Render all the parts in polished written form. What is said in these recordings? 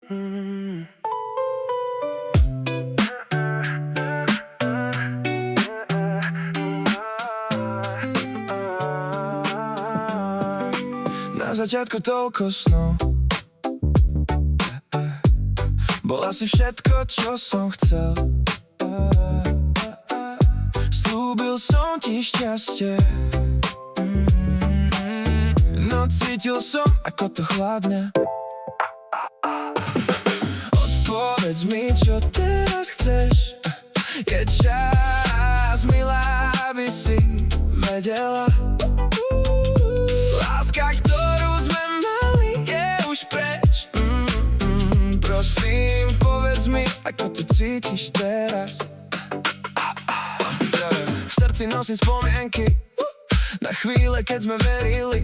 Na začiatku toľko snov, bola si všetko, čo som chcel. Slúbil som ti šťastie, no cítil som, ako to chladne. Odpovedz mi, čo teraz chceš. Je čas, milá, aby si vedela. Láska, ktorú sme mali, je už preč. Prosím, povedz mi, ako to cítiš teraz. V srdci nosím spomienky na chvíle, keď sme verili,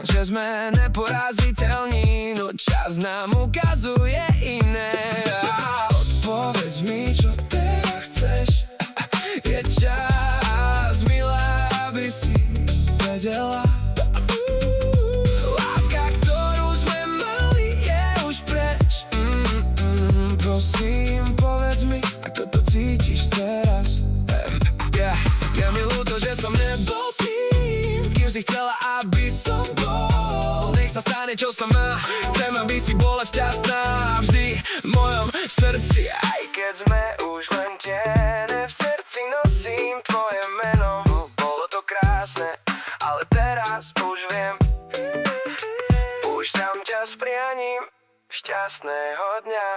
že sme neporaziteľní, no čas nám ukazuje iné. Odpovedz mi, čo teraz chceš. Je čas, milá, aby si vedela. Láska, ktorú sme mali, je už preč. Prosím, povedz mi, ako to cítiš teraz. Je mi ľúto, že som nebol tým, kým si chcela, aby som bol. Nech sa stane, čo sa má. Chcem, aby si bola šťastná vždy v mojom srdci. Aj keď sme už len tiene, v srdci nosím tvoje meno. Bolo to krásne, ale teraz už viem. Púšťam ťa s prianím šťastného dňa.